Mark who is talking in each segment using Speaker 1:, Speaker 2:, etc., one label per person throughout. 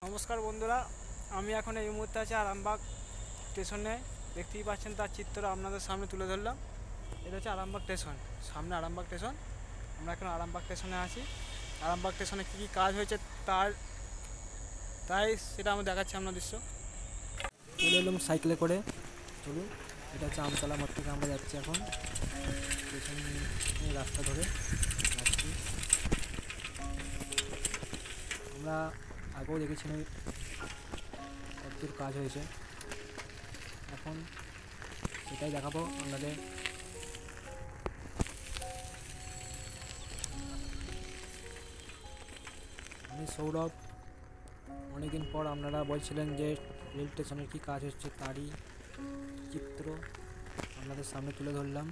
Speaker 1: নমস্কার বন্ধুরা, আমি এখন এই মুহূর্তে আছি আরামবাগ স্টেশনে। দেখতেই পাচ্ছেন তার চিত্র আপনাদের সামনে তুলে ধরলাম। এটা হচ্ছে আরামবাগ স্টেশন, সামনে আরামবাগ স্টেশন। আমরা এখন আরামবাগ স্টেশনে আছি। আরামবাগ স্টেশনে কী কী কাজ হয়েছে তাই সেটা আমি দেখাচ্ছি আপনার দৃশ্য। চলে এলাম সাইকেলে করে, চলুন। এটা হচ্ছে আমতলা মোড় থেকে আমরা যাচ্ছি এখন স্টেশন রাস্তা ধরে যাচ্ছি। আমরা আগেও দেখেছিলাম কতদূর কাজ হয়েছে, এখন সেটাই দেখাবো আপনাদের। আমি সৌরভ। অনেকদিন পর আপনারা বলছিলেন যে রেল স্টেশনের কী কাজ হচ্ছে, তারই চিত্র আপনাদের সামনে তুলে ধরলাম।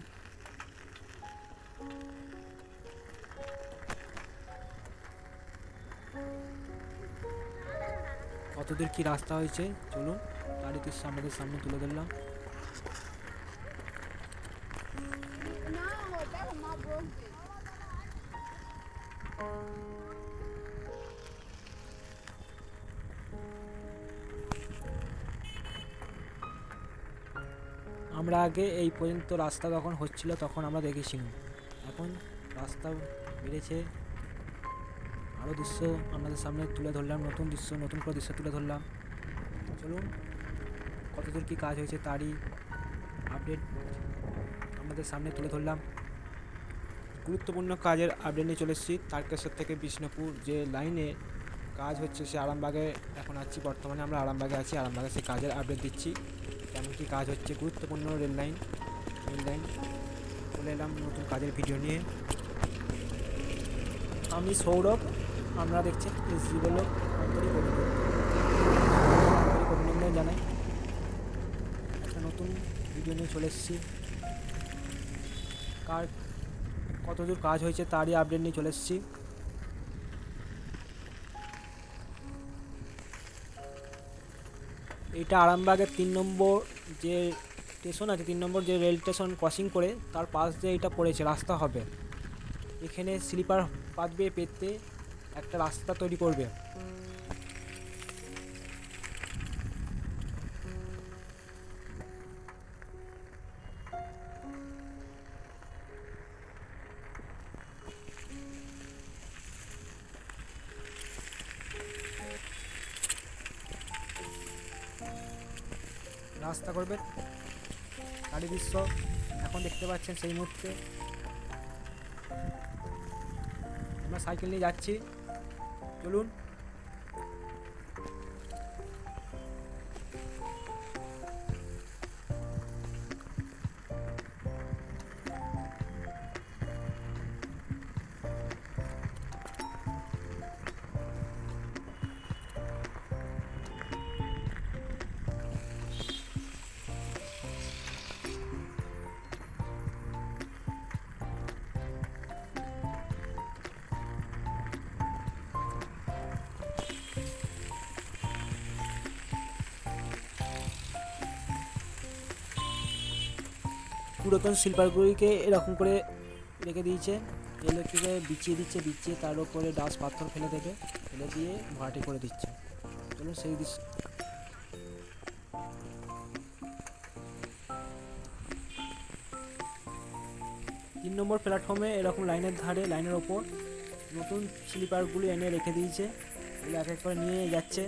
Speaker 1: কতদূর কী রাস্তা হয়েছে চলুন, তারই দৃশ্য আপনাদের সামনে তুলে ধরলাম। আমরা আগে এই পর্যন্ত রাস্তা যখন হচ্ছিল তখন আমরা দেখেছিলাম, এখন রাস্তা বেড়েছে, আরও দৃশ্য আপনাদের সামনে তুলে ধরলাম, নতুন করে দৃশ্য তুলে ধরলাম। চলুন, কতদূর কী কাজ হয়েছে তারই আপডেট আপনাদের সামনে তুলে ধরলাম। গুরুত্বপূর্ণ কাজের আপডেট নিয়ে চলে এসেছি। তারকেশ্বর থেকে বিষ্ণুপুর যে লাইনে কাজ হচ্ছে, সে আরামবাগে এখন আছি। বর্তমানে আমরা আরামবাগে আছি, আরামবাগে সেই কাজের আপডেট দিচ্ছি, কেমন কী কাজ হচ্ছে। গুরুত্বপূর্ণ রেল লাইন চলে এলাম নতুন কাজের ভিডিও নিয়ে। আমি সৌরভ, আপনারা দেখছেন এসজি বলক। আন্তরিক অভিনন্দন জানাই, একটা নতুন ভিডিও নিয়ে চলে এসেছি। কতদূর কাজ হয়েছে তারই আপডেট নিয়ে চলে এসেছি। এটা আরামবাগের 3 নম্বর যে স্টেশন আছে, 3 নম্বর যে রেল স্টেশন ক্রসিং করে তার পাশ দিয়ে এটা পড়েছে, রাস্তা হবে। এখানে স্লিপার পাতবে, পেতে একটা রাস্তা তৈরি করবে। রাস্তা করবে, গাড়ি দৃশ্য এখন দেখতে পাচ্ছেন। সেই মুহূর্তে আমরা সাইকেল নিয়ে যাচ্ছি, চলুন। পুরাতন স্লিপারগুলিকে এরকম করে রেখে দিয়েছে, এগুলোকে বিছিয়ে দিচ্ছে, বিছিয়ে তার উপরে ডাস পাথর ফেলে দিয়ে ভাড়াটি করে দিচ্ছে। চলুন সেই দৃশ্য। 3 নম্বর প্ল্যাটফর্মে এরকম লাইনের ধারে, লাইনের ওপর নতুন স্লিপারগুলি এনে রেখে দিয়েছে, এগুলো এক এক করে নিয়ে যাচ্ছে,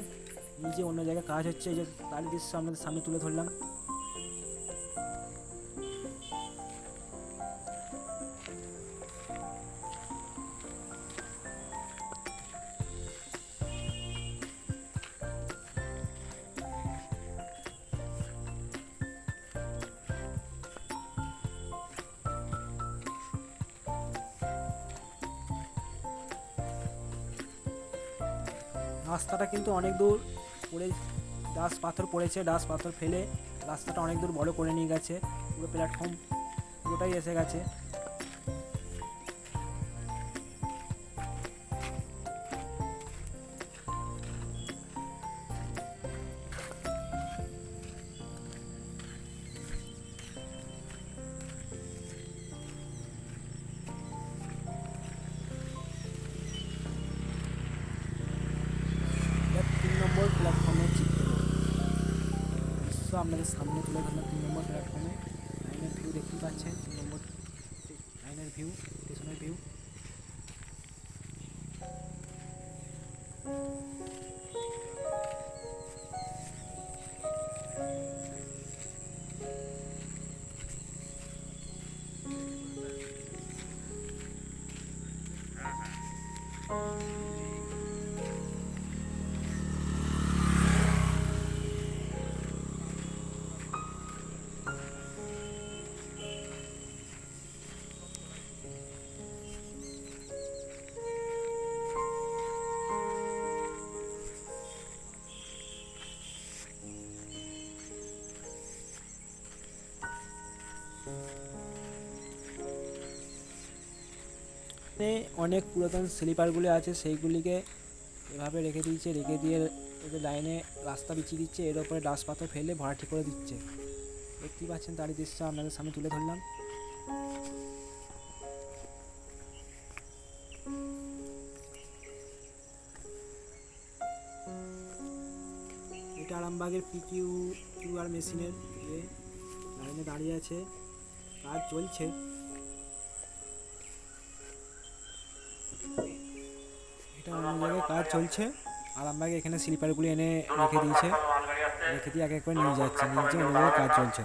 Speaker 1: নিজে অন্য জায়গায় কাজ হচ্ছে। এই যে তার দৃশ্য আমাদের সামনে তুলে ধরলাম। রাস্তাটা কিন্তু অনেক দূর পড়ে, ডাস পাথর পড়েছে, ডাস পাথর ফেলে রাস্তাটা অনেক দূর বড় করে নিয়ে গেছে, পুরো প্ল্যাটফর্ম পুরোটাই এসে গেছে। আপনাদের সামনে তুলে ধরলাম 3 নম্বর প্ল্যাটফর্মে লাইনের ভিউ দেখতে পাচ্ছেন। 3 নম্বর লাইনের ভিউ, স্টেশনের ভিউ। অনেক পুরাতন স্লিপারগুলি আছে, সেইগুলিকে এভাবে রেখে দিয়েছে, রেখে দিয়ে ওদের লাইনে রাস্তা বিছিয়ে দিচ্ছে, এর ওপরে ডাস পাথর ফেলে ভরা ঠিক করে দিচ্ছে। দেখতেই পাচ্ছেন, তারই দৃশ্য আপনাদের সামনে তুলে ধরলাম। এটা আরামবাগের কিউআর মেশিনের লাইনে দাঁড়িয়ে আছে, কাজ চলছে। এটা অন্য জায়গায় কাজ চলছে। আরামবাগে এখানে স্লিপারগুলি এনে রেখে দিয়েছে, রেখে দিয়ে এক এক করে নিয়ে যাচ্ছে, নিয়ে অন্য জায়গায় কাজ চলছে।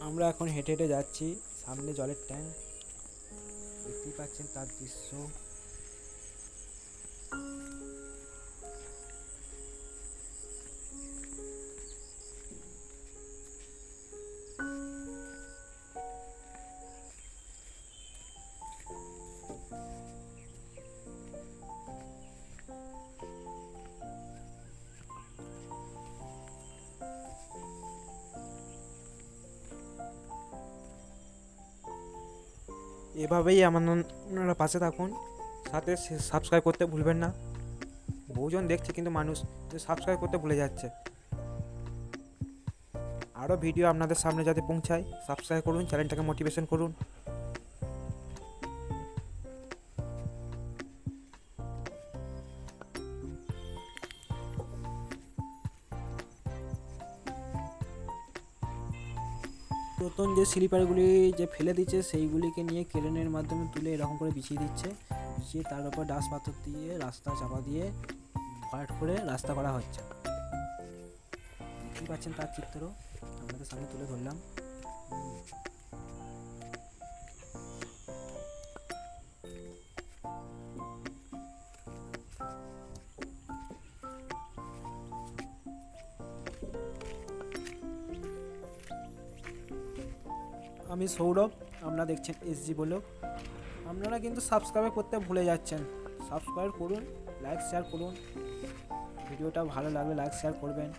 Speaker 1: আমরা এখন হেঁটে হেঁটে যাচ্ছি, সামনে জলের ট্যাঙ্ক দেখতেই পাচ্ছেন, তার দৃশ্য। এভাবেই আপনারা পাশে থাকুন, সাথে সাবস্ক্রাইব করতে ভুলবেন না। বহুজন দেখছে কিন্তু মানুষ সাবস্ক্রাইব করতে ভুলে যাচ্ছে। আরও ভিডিও আপনাদের সামনে যাতে পৌঁছায়, সাবস্ক্রাইব করুন, চ্যানেলটাকে মোটিভেশন করুন। 2জন যে স্লিপারগুলি যে ফেলে দিচ্ছে সেইগুলিকে নিয়ে ক্রেনের মাধ্যমে তুলে এরকম করে বিছিয়ে দিচ্ছে, বিছিয়ে তার উপর ডাস পাথর দিয়ে রাস্তা চাপা দিয়ে ভরাট করে রাস্তা করা হচ্ছে। দেখতেই পাচ্ছেন, তার চিত্র আপনাদের সামনে তুলে ধরলাম। আমি সৌরভ, আপনারা দেখছেন এসজি ব্লগ। আপনারা কিন্তু সাবস্ক্রাইব করতে ভুলে যাচ্ছেন, সাবস্ক্রাইব করুন, লাইক শেয়ার করুন। ভিডিওটা ভালো লাগলে লাইক শেয়ার করবেন।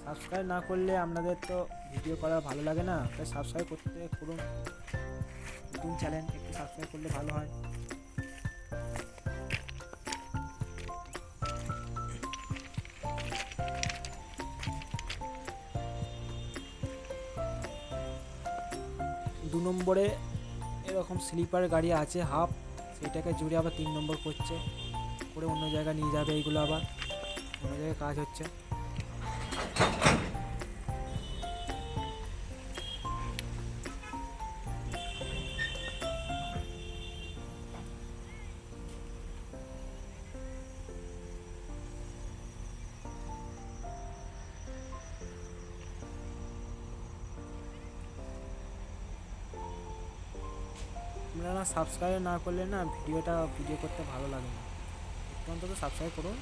Speaker 1: সাবস্ক্রাইব না করলে আপনাদের তো ভিডিও করা ভালো লাগে না, তাই সাবস্ক্রাইব করতে করুন। নতুন চ্যানেল, একটু সাবস্ক্রাইব করলে ভালো হয়। দু নম্বরে এরকম স্লিপার গাড়ি আছে হাফ, সেটাকে জুড়ে আবার 3 নম্বর করছে, করে অন্য জায়গায় নিয়ে যাবে। এইগুলো আবার অন্য জায়গায় কাজ হচ্ছে। আপনারা সাবস্ক্রাইব না করলে না ভিডিও করতে ভালো লাগে না, একটু অন্তত সাবস্ক্রাইব করুন।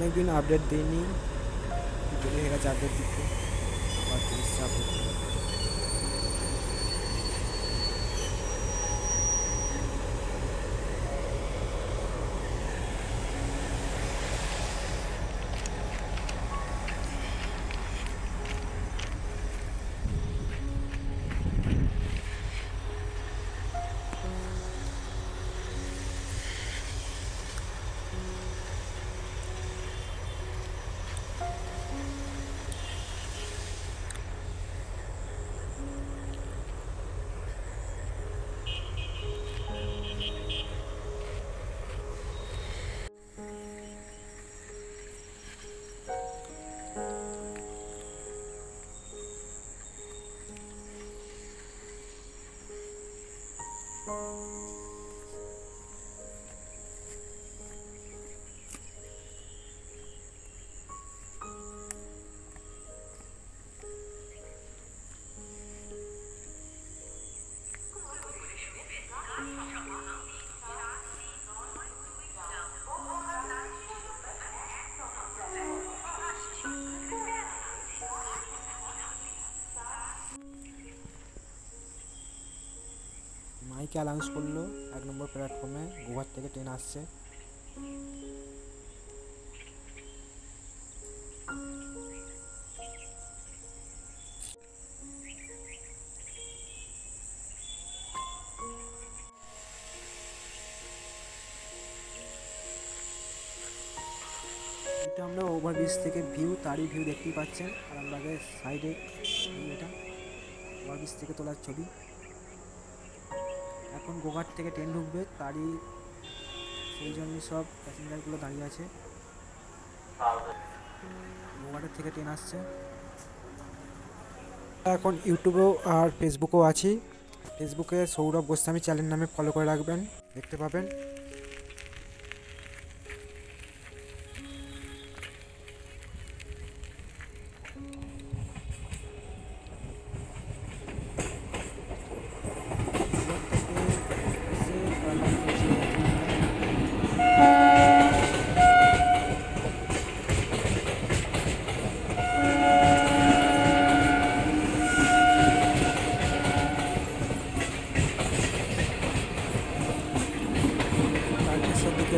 Speaker 1: অনেকদিন আপডেট দিইনি, দেরি হয়ে গেছে আপডেট দিতে, আবার এসছে আপডেট। মাইকে অ্যানাউন্স করলো 1 নম্বর প্ল্যাটফর্মে গোঘাট থেকে ট্রেন আসছে। এটা আমরা ওভারব্রিজ থেকে ভিউ, তারই ভিউ দেখতেই পাচ্ছেন আরামবাগের সাইডে। এটা ওভারব্রিজ থেকে তোলার ছবি। এখন গোঘাট থেকে ট্রেন ঢুকবে, তারই সেই জন্যই সব প্যাসেঞ্জারগুলো দাঁড়িয়ে আছে। গোঘাটের থেকে ট্রেন আসছে। এখন ইউটিউবেও আর ফেসবুকেও আছি। ফেসবুকে সৌরভ গোস্বামী চ্যানেল নামে ফলো করে রাখবেন, দেখতে পাবেন।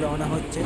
Speaker 1: রওনা হচ্ছে।